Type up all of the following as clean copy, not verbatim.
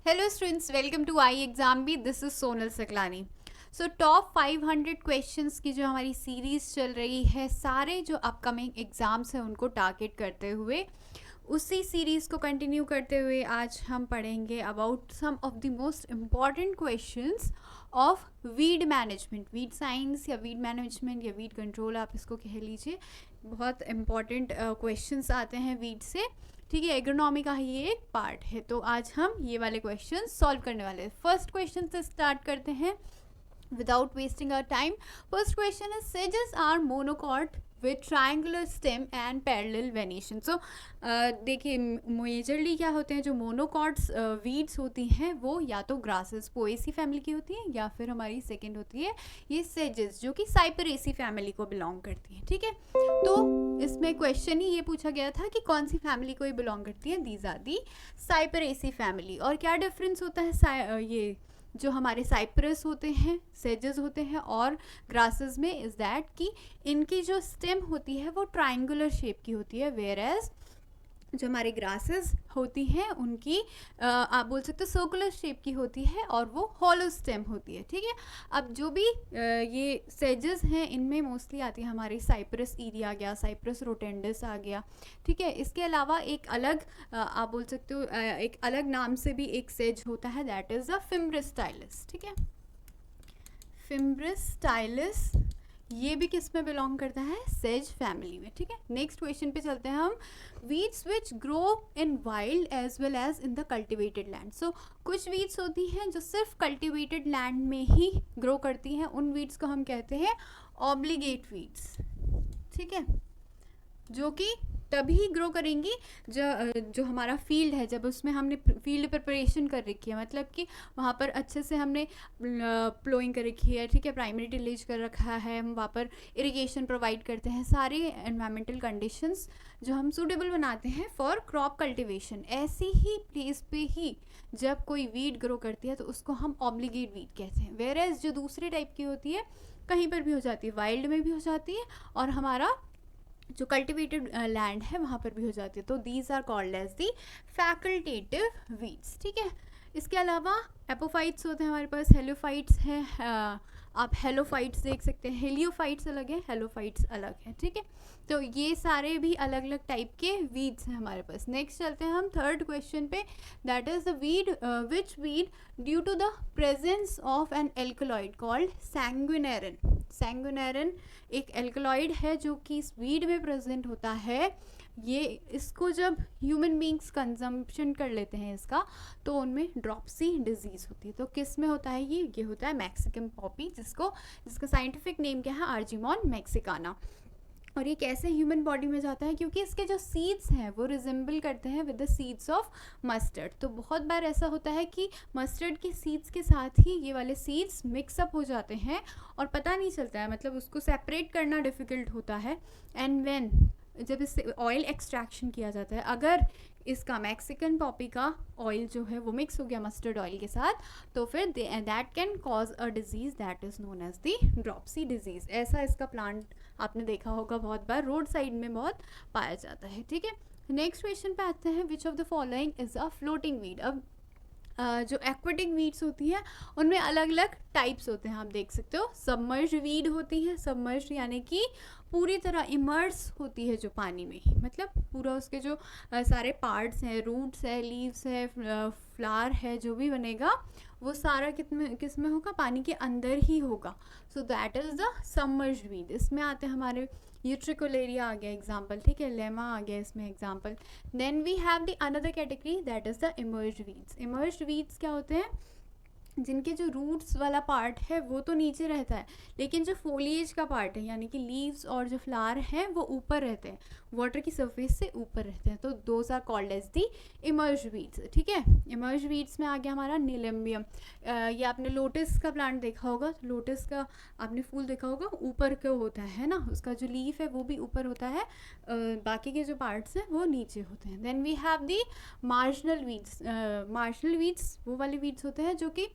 Hello students, welcome to I exam भी. This is Sonal Saklani. So top 500 questions की जो हमारी सीरीज़ चल रही है, सारे जो अपकमिंग एग्ज़ाम्स हैं उनको टारगेट करते हुए, उसी सीरीज़ को कंटिन्यू करते हुए आज हम पढ़ेंगे about some of the most important questions of weed management. Weed science या वीड मैनेजमेंट या वीड कंट्रोल आप इसको कह लीजिए. बहुत इम्पॉर्टेंट क्वेश्चंस आते हैं वीड से. ठीक है, एग्रोनॉमी का ही ये एक पार्ट है. तो आज हम ये वाले क्वेश्चन सॉल्व करने वाले हैं. फर्स्ट क्वेश्चन से स्टार्ट करते हैं without wasting our time. First question is, sedges are monocot with triangular stem and parallel venation. So देखिए, मेजरली क्या होते हैं जो मोनोकॉट्स वीड्स होती हैं वो या तो ग्रासेस पोएसी फैमिली की होती हैं या फिर हमारी सेकंड होती है ये सेजेस जो कि साइपरेसी फैमिली को बिलोंग करती हैं. ठीक है, तो इसमें क्वेश्चन ही ये पूछा गया था कि कौन सी फैमिली को ये बिलोंग करती है. These are the cyperaceae family. और क्या डिफरेंस होता है ये जो हमारे साइप्रस होते हैं, सेजेस होते हैं और ग्रासेस में, इज़ दैट कि इनकी जो स्टेम होती है वो ट्राइंगुलर शेप की होती है, वेयर एज जो हमारे ग्रासेस होती हैं उनकी आप बोल सकते हो सर्कुलर शेप की होती है और वो हॉलो स्टेम होती है. ठीक है, अब जो भी ये सेजेस हैं इनमें मोस्टली आती है हमारी साइप्रस ईरी आ गया, साइप्रस रोटेंडस आ गया. ठीक है, इसके अलावा एक अलग आप बोल सकते हो एक अलग नाम से भी एक सेज होता है, दैट इज़ अ फिम्ब्रिस स्टाइलिस. ठीक है, फिम्ब्रिस स्टाइलिस ये भी किस में बिलोंग करता है, सेज फैमिली में. ठीक है, नेक्स्ट क्वेश्चन पे चलते हैं हम. Weeds which grow in wild as well as in the cultivated land. So कुछ वीड्स होती हैं जो सिर्फ कल्टिवेटेड लैंड में ही ग्रो करती हैं, उन वीड्स को हम कहते हैं ऑब्लिगेट वीड्स. ठीक है, जो कि तभी ग्रो करेंगी जो हमारा फील्ड है, जब उसमें हमने फील्ड प्रिपरेशन कर रखी है, मतलब कि वहाँ पर अच्छे से हमने प्लोइंग कर रखी है. ठीक है, प्राइमरी टिलेज कर रखा है, हम वहाँ पर इरिगेशन प्रोवाइड करते हैं, सारे एनवायरमेंटल कंडीशंस जो हम सूटेबल बनाते हैं फॉर क्रॉप कल्टिवेशन. ऐसी ही प्लेस पे ही जब कोई वीड ग्रो करती है तो उसको हम ऑब्लिगेट वीड कहते हैं. वेयर एज जो दूसरे टाइप की होती है कहीं पर भी हो जाती है, वाइल्ड में भी हो जाती है और हमारा जो कल्टिवेटेड लैंड है वहाँ पर भी हो जाती है. तो these are called as the facultative weeds. ठीक है, इसके अलावा एपोफाइट्स होते हैं हमारे पास, हेलियोफाइट्स हैं. आप हेलोफाइट्स देख सकते हैं, हेलियोफाइट्स अलग है, हेलोफाइट्स अलग है. ठीक है, तो ये सारे भी अलग अलग टाइप के वीड्स हैं हमारे पास. नेक्स्ट चलते हैं हम थर्ड क्वेश्चन पे, that is the weed which weed due to the presence of an alkaloid called sanguinarine. Sanguinarine एक एल्कलॉइड है जो कि इस वीड में प्रेजेंट होता है. ये इसको जब ह्यूमन बींग्स कंजम्पशन कर लेते हैं इसका, तो उनमें ड्रॉप्सी डिजीज़ होती है. तो किस में होता है ये होता है मैक्सिकन पॉपी, जिसका साइंटिफिक नेम क्या है, आर्जिमॉन मैक्सिकाना. और ये कैसे ह्यूमन बॉडी में जाता है, क्योंकि इसके जो सीड्स हैं वो रिजेंबल करते हैं with the seeds of mustard. तो बहुत बार ऐसा होता है कि मस्टर्ड के सीड्स के साथ ही ये वाले सीड्स मिक्सअप हो जाते हैं और पता नहीं चलता है, मतलब उसको सेपरेट करना डिफ़िकल्ट होता है. एंड व्हेन जब इससे ऑयल एक्सट्रैक्शन किया जाता है, अगर इसका मैक्सिकन पॉपी का ऑयल जो है वो मिक्स हो गया मस्टर्ड ऑयल के साथ, तो फिर that can cause a disease that is known as the dropsy disease. ऐसा इसका प्लांट आपने देखा होगा, बहुत बार रोड साइड में बहुत पाया जाता है. ठीक है, नेक्स्ट क्वेश्चन पे आते हैं, विच of the following is a floating weed. अब जो एक्वेटिक वीड्स होती है उनमें अलग अलग टाइप्स होते हैं, आप देख सकते हो. सबमर्ज वीड होती है, सबमर्ज यानी कि पूरी तरह इमर्स होती है जो पानी में ही, मतलब पूरा उसके जो सारे पार्ट्स हैं, रूट्स है, लीव्स है, फ्लावर है, जो भी बनेगा वो सारा किस में होगा, पानी के अंदर ही होगा. So that is the submerge weed. इसमें आते हैं हमारे यूट्रिकोलेरिया आ गया एग्जाम्पल. ठीक है, लेमा आ गया इसमें example. Then we have the another category that is the emerged weeds. Emerged weeds क्या होते हैं, जिनके जो रूट्स वाला पार्ट है वो तो नीचे रहता है, लेकिन जो फोलिएज का पार्ट है यानी कि लीव्स और जो फ्लावर हैं वो ऊपर रहते हैं, वाटर की सरफेस से ऊपर रहते हैं. तो those are called as the emerged weeds. ठीक है, इमर्ज्ड वीड्स में आ गया हमारा नीलम्बियम. ये आपने लोटस का प्लांट देखा होगा, लोटस का आपने फूल देखा होगा, ऊपर क्यों होता है ना, उसका जो लीफ है वो भी ऊपर होता है, बाकी के जो पार्ट्स हैं वो नीचे होते हैं. Then we have the marginal weeds. Marginal weeds वो वाले वीड्स होते हैं जो कि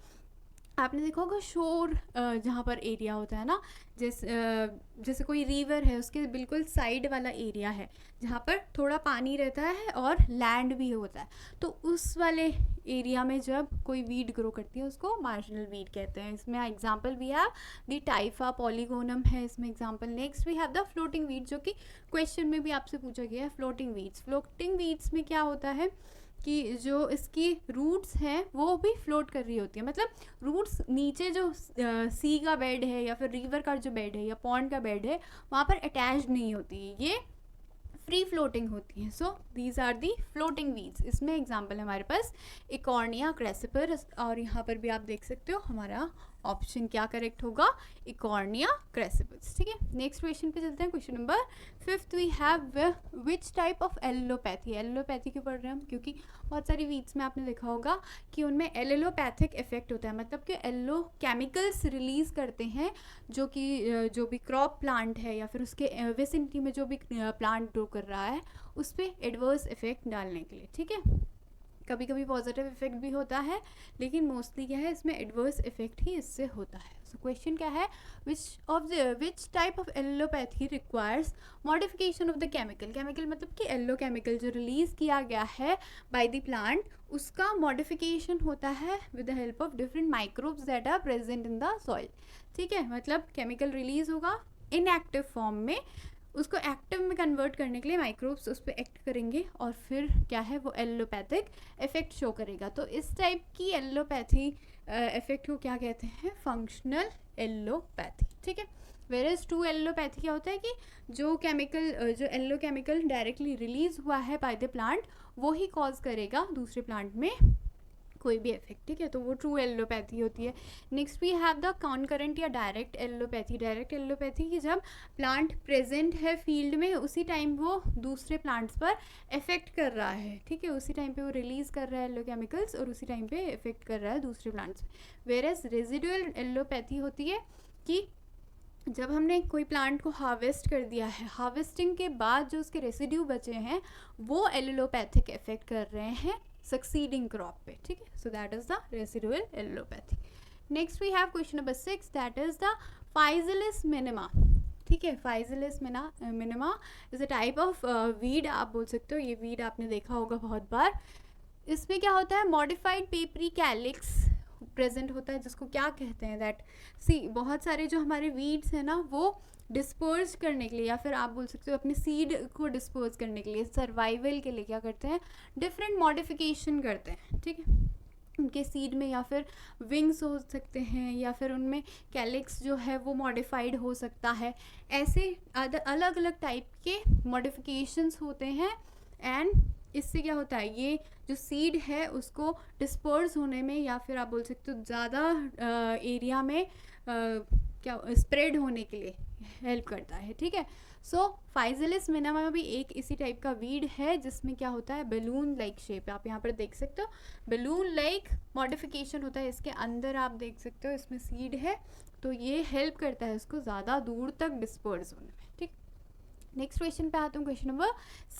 आपने देखा होगा शोर जहाँ पर एरिया होता है ना, जैसे कोई रिवर है उसके बिल्कुल साइड वाला एरिया है जहाँ पर थोड़ा पानी रहता है और लैंड भी होता है, तो उस वाले एरिया में जब कोई वीड ग्रो करती है उसको मार्जिनल वीड कहते हैं। इसमें एग्जांपल भी है दी टाइफा पॉलीगोनम है इसमें example. Next we have the floating weed, जो कि क्वेश्चन में भी आपसे पूछा गया है। फ्लोटिंग वीड्स में क्या होता है कि जो इसकी रूट्स हैं वो भी फ्लोट कर रही होती है, मतलब रूट्स नीचे जो सी का बेड है या फिर रिवर का जो बेड है या पॉन्ड का बेड है वहाँ पर अटैच नहीं होती है, ये फ्री फ्लोटिंग होती है। So these are the floating weeds. इसमें एग्जांपल हमारे पास इकॉर्निया क्रेसिपर, और यहाँ पर भी आप देख सकते हो हमारा ऑप्शन क्या करेक्ट होगा, इकॉर्निया क्रेसिपस। ठीक है, नेक्स्ट क्वेश्चन पे चलते हैं। Question number 5 we have which type of allelopathy. Allelopathy क्यों पढ़ रहे हैं हम, क्योंकि बहुत सारी वीड्स में आपने देखा होगा कि उनमें एलोपैथिक इफेक्ट होता है, मतलब कि एलो केमिकल्स रिलीज करते हैं जो कि जो भी क्रॉप प्लांट है या फिर उसके विसिनिटी में जो भी प्लांट ग्रो कर रहा है उस पर एडवर्स इफेक्ट डालने के लिए। ठीक है, कभी कभी पॉजिटिव इफेक्ट भी होता है, लेकिन मोस्टली क्या है इसमें एडवर्स इफेक्ट ही इससे होता है। सो क्वेश्चन क्या है, which type of allelopathy requires modification of the chemical मतलब कि एलो केमिकल जो रिलीज किया गया है बाय द प्लांट उसका मॉडिफिकेशन होता है with the help of different microbes that are present in the soil. ठीक है, मतलब केमिकल रिलीज होगा इनएक्टिव फॉर्म में, उसको एक्टिव में कन्वर्ट करने के लिए माइक्रोब्स उस पर एक्ट करेंगे और फिर क्या है वो एलोपैथिक इफेक्ट शो करेगा। तो इस टाइप की एलोपैथी इफेक्ट को क्या कहते हैं, फंक्शनल एलोपैथी। ठीक है, वेरएज ट्रू एलोपैथी क्या होता है कि जो केमिकल जो एलो केमिकल डायरेक्टली रिलीज हुआ है बाय द प्लांट वो ही कॉज करेगा दूसरे प्लांट में कोई भी इफेक्ट। ठीक है, तो वो ट्रू एलोपैथी होती है। Next we have the concurrent या डायरेक्ट एलोपैथी। डायरेक्ट एलोपैथी की जब प्लांट प्रेजेंट है फील्ड में उसी टाइम वो दूसरे प्लांट्स पर इफेक्ट कर रहा है। ठीक है, उसी टाइम पे वो रिलीज कर रहा है एलो केमिकल्स और उसी टाइम पे इफेक्ट कर रहा है दूसरे प्लांट्स। वेयरएज रेजिडुअल एलोपैथी होती है कि जब हमने कोई प्लांट को हार्वेस्ट कर दिया है, हार्वेस्टिंग के बाद जो उसके रेसिड्यू बचे हैं वो एलोपैथिक इफेक्ट कर रहे हैं सक्सीडिंग क्रॉप पे। ठीक है, so that is the residual allelopathy. Next we have question number 6 that is the physalis minima. ठीक है, physalis minima is a type of weed, आप बोल सकते हो ये वीड आपने देखा होगा बहुत बार। इसमें क्या होता है, मॉडिफाइड पेपरी कैलिक्स प्रेजेंट होता है, जिसको क्या कहते हैं दैट बहुत सारे जो हमारे वीड्स हैं ना वो डिस्पोज करने के लिए या फिर आप बोल सकते हो अपने सीड को डिस्पोज करने के लिए, सर्वाइवल के लिए क्या करते हैं, डिफरेंट मॉडिफिकेशन करते हैं। ठीक है, उनके सीड में या फिर विंग्स हो सकते हैं या फिर उनमें कैलिक्स जो है वो मॉडिफाइड हो सकता है। ऐसे अलग अलग टाइप के मॉडिफिकेशंस होते हैं एंड इससे क्या होता है, ये जो सीड है उसको डिस्पर्स होने में या फिर आप बोल सकते हो ज़्यादा एरिया में क्या स्प्रेड होने के लिए हेल्प करता है। ठीक है, सो फाइजिलिस मिनिमा भी एक इसी टाइप का वीड है जिसमें क्या होता है, बलून लाइक शेप, आप यहाँ पर देख सकते हो बलून लाइक मॉडिफिकेशन होता है इसके अंदर, आप देख सकते हो इसमें सीड है तो ये हेल्प करता है उसको ज़्यादा दूर तक डिस्पर्स होने में। ठीक, नेक्स्ट क्वेश्चन पे आता हूँ, question number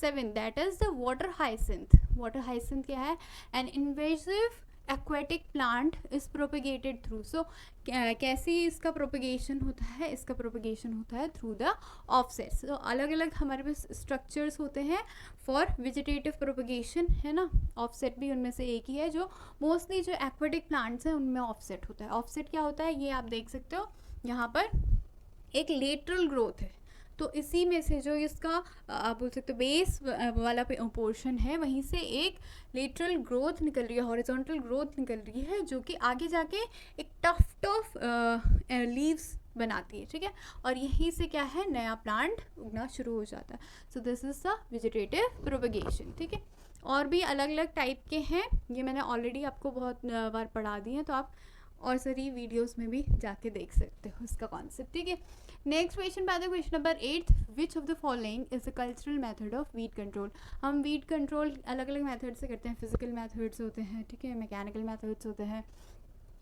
7 that is the water hyacinth. Water hyacinth क्या है, an invasive aquatic plant is propagated through. So कैसे इसका प्रोपेगेशन होता है, इसका प्रोपेगेशन होता है थ्रू द ऑफसेट्स। तो अलग अलग हमारे पास स्ट्रक्चर्स होते हैं फॉर वेजिटेटिव प्रोपेगेशन, है ना, ऑफसेट भी उनमें से एक ही है जो मोस्टली जो एक्वेटिक प्लांट्स हैं उनमें ऑफसेट होता है। ऑफसेट क्या होता है, ये आप देख सकते हो यहाँ पर एक लेटरल ग्रोथ है, तो इसी में से जो इसका आप बोल सकते हो बेस वाला पोर्शन है वहीं से एक लेटरल ग्रोथ निकल रही है, हॉरिजॉन्टल ग्रोथ निकल रही है जो कि आगे जाके एक टफ्ट ऑफ लीव्स बनाती है। ठीक है, और यहीं से क्या है नया प्लांट उगना शुरू हो जाता है। So this is the vegetative propagation. ठीक है, और भी अलग अलग टाइप के हैं, ये मैंने ऑलरेडी आपको बहुत बार पढ़ा दिए हैं, तो आप और सारी वीडियोस में भी जाके देख सकते हो इसका कॉन्सेप्ट। ठीक है, नेक्स्ट क्वेश्चन पे आते हैं, question number 8 which of the following is the cultural method of weed control. हम वीड कंट्रोल अलग अलग मेथड से करते हैं, फिजिकल मेथड्स होते हैं, ठीक है, मैकेनिकल मेथड्स होते हैं,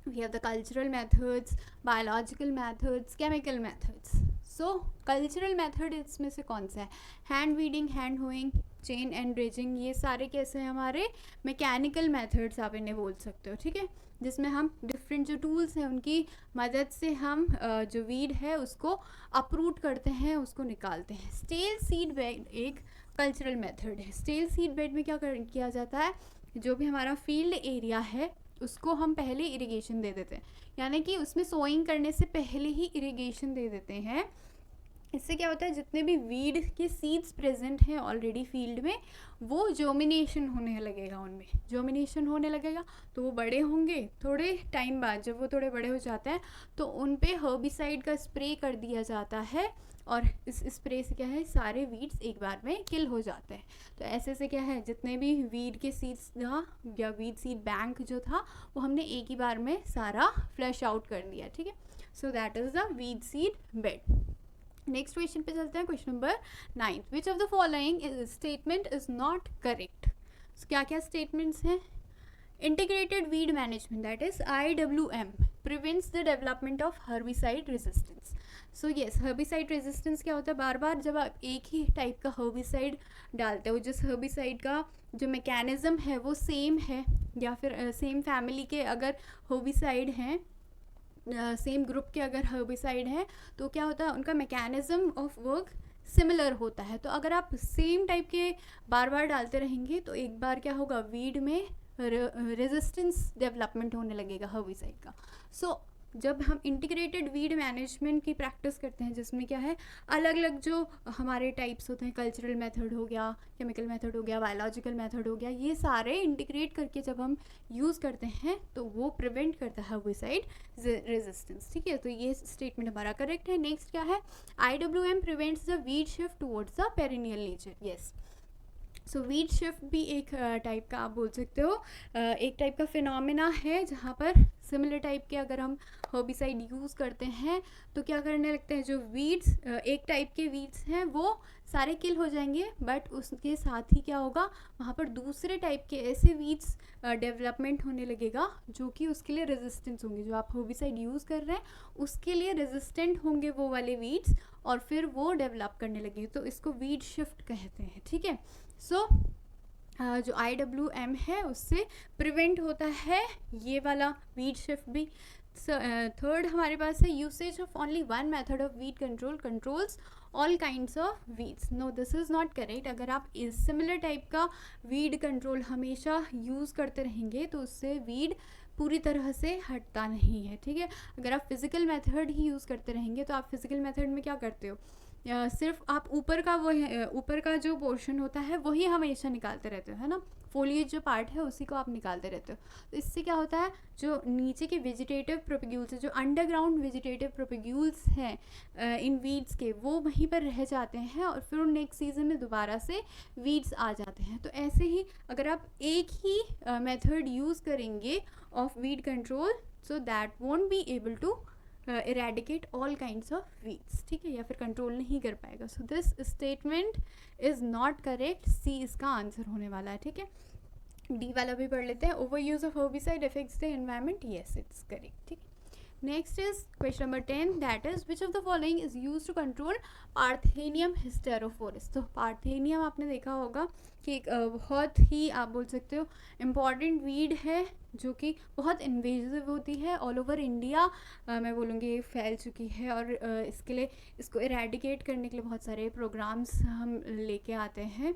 we have the cultural methods, biological methods, chemical methods. So cultural method इसमें से कौन सा है, hand weeding, hand hoeing, chain and dredging, ये सारे कैसे हैं हमारे मैकेनिकल मेथड्स आप इन्हें बोल सकते हो, ठीक है, जिसमें हम डिफरेंट जो टूल्स हैं उनकी मदद से हम जो वीड है उसको अपरूट करते हैं, उसको निकालते हैं। स्टेल सीड बेड एक कल्चरल मेथड है। स्टेल सीड बेड में क्या किया जाता है, जो भी हमारा फील्ड एरिया है उसको हम पहले इरिगेशन दे देते हैं, यानी कि उसमें सोइंग करने से पहले ही इरिगेशन दे देते हैं। इससे क्या होता है, जितने भी वीड के सीड्स प्रेजेंट हैं ऑलरेडी फील्ड में, वो जोमिनेशन होने लगेगा, उनमें जोमिनेशन होने लगेगा, तो वो बड़े होंगे। थोड़े टाइम बाद जब वो थोड़े बड़े हो जाते हैं तो उन पे हर्बिसाइड का स्प्रे कर दिया जाता है, और इस स्प्रे से क्या है, सारे वीड्स एक बार में किल हो जाते हैं। तो ऐसे से क्या है, जितने भी वीड के सीड्स था या वीड सीड बैंक जो था वो हमने एक ही बार में सारा फ्लैश आउट कर दिया, ठीक है। So that is the weed seed bed. Next question पे चलते हैं, question number 9। Which of the following statement is not correct. क्या क्या स्टेटमेंट्स हैं, integrated weed management that is IWM prevents the development of herbicide resistance. So yes, herbicide resistance क्या होता है, बार बार जब आप एक ही टाइप का हर्बिसाइड डालते हो, जिस हर्बिसाइड का जो मैकेनिज्म है वो सेम है, या फिर सेम फैमिली के अगर हर्बिसाइड हैं, सेम ग्रुप के अगर हर्बिसाइड है, तो क्या होता है, उनका मैकेनिज्म ऑफ वर्क सिमिलर होता है। तो अगर आप सेम टाइप के बार बार डालते रहेंगे तो एक बार क्या होगा, वीड में रेजिस्टेंस डेवलपमेंट होने लगेगा हर्बिसाइड का। सो जब हम इंटीग्रेटेड वीड मैनेजमेंट की प्रैक्टिस करते हैं, जिसमें क्या है, अलग अलग जो हमारे टाइप्स होते हैं, कल्चरल मेथड हो गया, केमिकल मेथड हो गया, बायोलॉजिकल मेथड हो गया, ये सारे इंटीग्रेट करके जब हम यूज़ करते हैं तो वो प्रिवेंट करता है हर्बिसाइड रेजिस्टेंस, ठीक है। तो ये स्टेटमेंट हमारा करेक्ट है। नेक्स्ट क्या है, IWM prevents the weed shift towards the perennial nature. Yes, so weed shift भी एक टाइप का आप बोल सकते हो, एक टाइप का फिनोमिना है जहाँ पर सिमिलर टाइप के अगर हम हर्बिसाइड यूज़ करते हैं तो क्या करने लगते हैं, जो वीड्स एक टाइप के वीड्स हैं वो सारे किल हो जाएंगे, बट उसके साथ ही क्या होगा, वहाँ पर दूसरे टाइप के ऐसे वीड्स डेवलपमेंट होने लगेगा जो कि उसके लिए रेजिस्टेंट होंगे, जो आप हर्बिसाइड यूज़ कर रहे हैं उसके लिए रेजिस्टेंट होंगे वो वाले वीड्स, और फिर वो डेवलप करने लगेंगे, तो इसको वीड शिफ्ट कहते हैं, ठीक है। सो जो IWM है उससे प्रिवेंट होता है ये वाला वीड शिफ्ट भी। थर्ड हमारे पास है, usage of only one method of weed control controls all kinds of weeds. No, this is not correct. अगर आप इस सिमिलर टाइप का वीड कंट्रोल हमेशा यूज़ करते रहेंगे तो उससे वीड पूरी तरह से हटता नहीं है, ठीक है। अगर आप फिज़िकल मेथड ही यूज़ करते रहेंगे तो आप फिज़िकल मेथड में क्या करते हो, सिर्फ आप ऊपर का वो ऊपर का जो पोर्शन होता है वही हमेशा निकालते रहते हो, है ना, फोलिएज जो पार्ट है उसी को आप निकालते रहते हो। तो इससे क्या होता है, जो नीचे के वेजिटेटिव प्रोपेग्यूल्स है, जो अंडरग्राउंड वेजिटेटिव प्रोपेग्यूल्स हैं इन वीड्स के, वो वहीं पर रह जाते हैं और फिर नेक्स्ट सीजन में दोबारा से वीड्स आ जाते हैं। तो ऐसे ही अगर आप एक ही मेथड यूज़ करेंगे of weed control, so that won't be able to eradicate all kinds of weeds, ठीक है, या फिर कंट्रोल नहीं कर पाएगा। So this statement is not correct, C इसका आंसर होने वाला है, ठीक है। डी वाला भी पढ़ लेते हैं, over use of herbicide affects the environment, yes it's correct, ठीक है। Next is question number 10, that is which of the following is use to control parthenium hysterophorus. तो पार्थेनियम आपने देखा होगा कि एक बहुत ही आप बोल सकते हो इम्पॉर्टेंट वीड है जो कि बहुत इन्वेजिव होती है, ऑल ओवर इंडिया मैं बोलूँगी फैल चुकी है, और इसके लिए इसको इरेडिकेट करने के लिए बहुत सारे प्रोग्राम्स हम लेके आते हैं,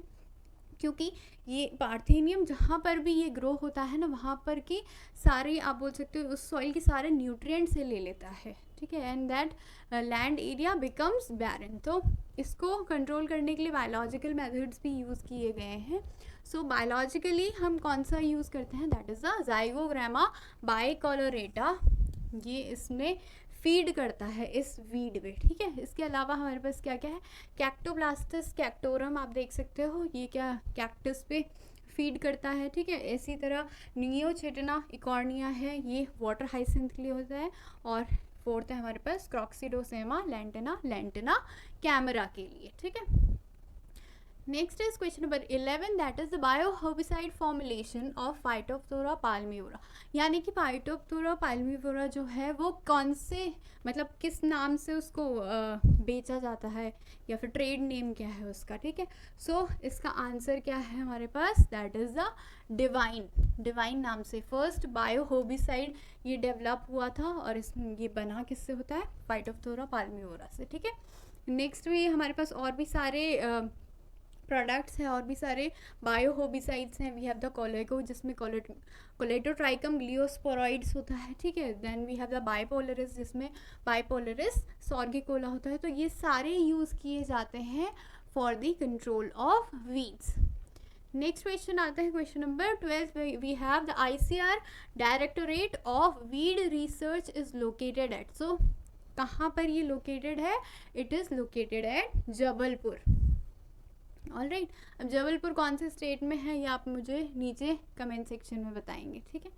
क्योंकि ये पार्थेनियम जहाँ पर भी ये ग्रो होता है ना, वहाँ पर की सारे आप बोल सकते हो उस सॉइल के सारे न्यूट्रिएंट्स से ले लेता है, ठीक है, and that land area becomes barren. तो इसको कंट्रोल करने के लिए बायोलॉजिकल मेथड्स भी यूज़ किए गए हैं। सो बायोलॉजिकली हम कौन सा यूज़ करते हैं, दैट इज़ द ज़ाइगोग्रामा बाइकोलोरेटा, ये इसमें फीड करता है इस वीड में, ठीक है। इसके अलावा हमारे पास क्या क्या है, कैक्टोब्लास्टस कैक्टोरम आप देख सकते हो, ये क्या कैक्टस पे फीड करता है, ठीक है। इसी तरह नियोचिटना इकॉर्निया है, ये वाटर हाइसिंथ के लिए होता है, और फोर्थ है हमारे पास क्रॉक्सीडोसेमा लैंटेना कैमरा के लिए, ठीक है। Next is question number 11, that is the bioherbicide formulation of phytophthora palmivora. यानी कि फाइटोप्थोरा पाल्मिवोरा जो है वो कौन से मतलब किस नाम से उसको बेचा जाता है या फिर ट्रेड नेम क्या है उसका, ठीक है। सो इसका आंसर क्या है हमारे पास, दैट इज द डिवाइन नाम से फर्स्ट बायोहर्बिसाइड ये डेवलप हुआ था और ये बना किससे होता है, फाइटोप्थोरा पाल्मिवोरा से, ठीक है। नेक्स्ट भी हमारे पास और भी सारे प्रोडक्ट्स हैं और भी सारे बायोहर्बिसाइड्स हैं। वी हैव द कोलेगो जिसमें कोलेटोट्राइकम ग्लियोस्पोरॉइड्स होता है, ठीक है। देन वी हैव द बाइपोलरिस जिसमें बाइपोलरिस सॉर्गिकोला होता है। तो ये सारे यूज़ किए जाते हैं for the control of weeds. Next question आता है question number 12, we have the ICR directorate of weed research is located at. So कहाँ पर ये लोकेटेड है, it is located at Jabalpur. All right, अब जबलपुर कौन से स्टेट में है ये आप मुझे नीचे कमेंट सेक्शन में बताएंगे, ठीक है।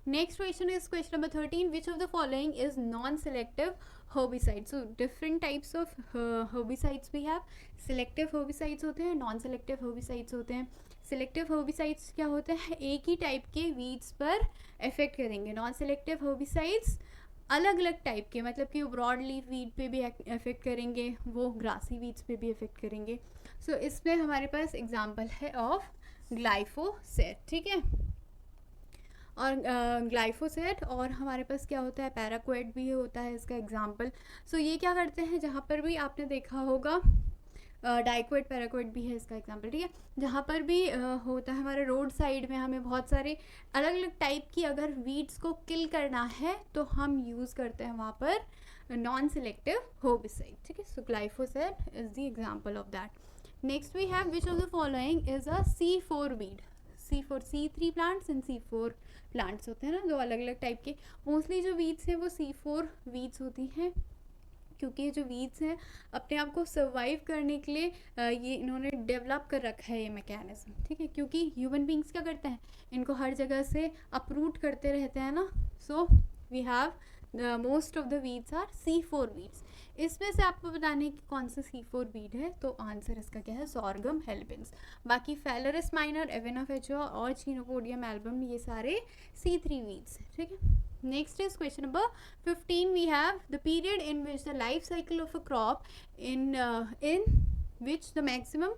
Next question is question number 13, which of the following is non selective herbicide। So different types of herbicides भी हैव। सिलेक्टिव herbicides होते हैं, नॉन सेलेक्टिव herbicides होते हैं। सिलेक्टिव herbicides क्या होते हैं, एक ही टाइप के वीड्स पर इफेक्ट करेंगे। नॉन सेलेक्टिव herbicides अलग अलग टाइप के, मतलब कि वो ब्रॉड लीफ वीड पे भी इफेक्ट करेंगे, वो ग्रासी वीड्स पे भी इफेक्ट करेंगे। सो इसमें हमारे पास एग्जांपल है ऑफ ग्लाइफोसेट, ठीक है। और ग्लाइफोसेट और हमारे पास क्या होता है, पैराक्वेट भी होता है इसका एग्जांपल। सो ये क्या करते हैं, जहाँ पर भी आपने देखा होगा डाइक्वेट पैराक्वेट भी है इसका एग्जांपल, ठीक है। जहाँ पर भी होता है हमारे रोड साइड में, हमें बहुत सारे अलग अलग टाइप की अगर वीड्स को किल करना है तो हम यूज़ करते हैं वहाँ पर नॉन सेलेक्टिव herbicide, ठीक है। So glyphosate is the example of that. Next we have which of the following is a C4 weed. C3 plants and C4 plants होते हैं ना, दो अलग अलग टाइप के। मोस्टली जो वीड्स हैं वो C4 वीड्स होती हैं, क्योंकि ये जो वीड्स हैं अपने आप को सर्वाइव करने के लिए ये इन्होंने डेवलप कर रखा है ये मैकेनिज्म, ठीक है। क्योंकि ह्यूमन बींग्स क्या करते हैं, इनको हर जगह से अपरूट करते रहते हैं ना। So we have most of the weeds are C4 weeds. इसमें से आपको बताने की कौन सा C4 वीड है, तो आंसर इसका क्या है, सॉर्गम हेल्पेंस। बाकी फेलोरिस माइनर, एवेनाफेचुआ और चिनोपोडियम एल्बम ये सारे C3 वीड्स हैं, ठीक है। Next is question number 15. We have the period in which the life cycle of a crop in which the maximum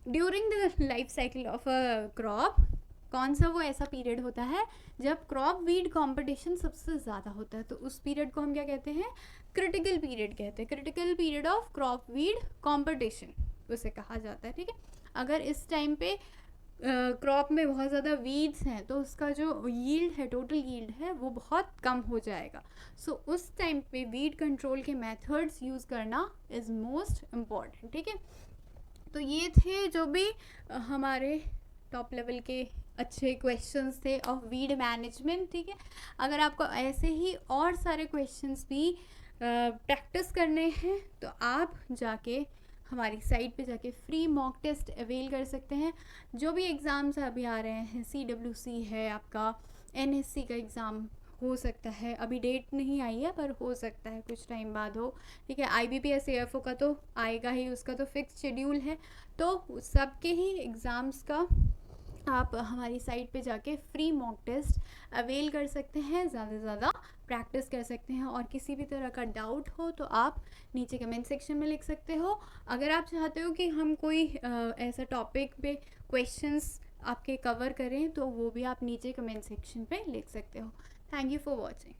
during the life cycle of a crop, कौन सा वो ऐसा period होता है जब क्रॉप वीड कंपटीशन सबसे ज़्यादा होता है। तो उस पीरियड को हम क्या कहते हैं, क्रिटिकल पीरियड कहते हैं। Critical period of crop weed competition उसे कहा जाता है, ठीक है। अगर इस टाइम पे क्रॉप में बहुत ज़्यादा वीड्स हैं तो उसका जो यील्ड है, टोटल यील्ड है, वो बहुत कम हो जाएगा। सो उस टाइम पे वीड कंट्रोल के मेथड्स यूज़ करना इज़ मोस्ट इम्पॉर्टेंट, ठीक है। तो ये थे जो भी हमारे टॉप लेवल के अच्छे क्वेश्चंस थे ऑफ वीड मैनेजमेंट, ठीक है। अगर आपको ऐसे ही और सारे क्वेश्चंस भी प्रैक्टिस करने हैं तो आप जाके हमारी साइट पे जाके फ्री मॉक टेस्ट अवेल कर सकते हैं। जो भी एग्ज़ाम्स अभी आ रहे हैं, CWC है आपका, NSC का एग्ज़ाम हो सकता है, अभी डेट नहीं आई है पर हो सकता है कुछ टाइम बाद हो, ठीक है। IBPS AFO का तो आएगा ही, उसका तो फिक्स शेड्यूल है। तो सबके ही एग्ज़ाम्स का आप हमारी साइट पे जाके फ्री मॉक टेस्ट अवेल कर सकते हैं, ज़्यादा से ज़्यादा प्रैक्टिस कर सकते हैं। और किसी भी तरह का डाउट हो तो आप नीचे कमेंट सेक्शन में लिख सकते हो। अगर आप चाहते हो कि हम कोई ऐसा टॉपिक पे क्वेश्चंस आपके कवर करें तो वो भी आप नीचे कमेंट सेक्शन पे लिख सकते हो। Thank you for watching.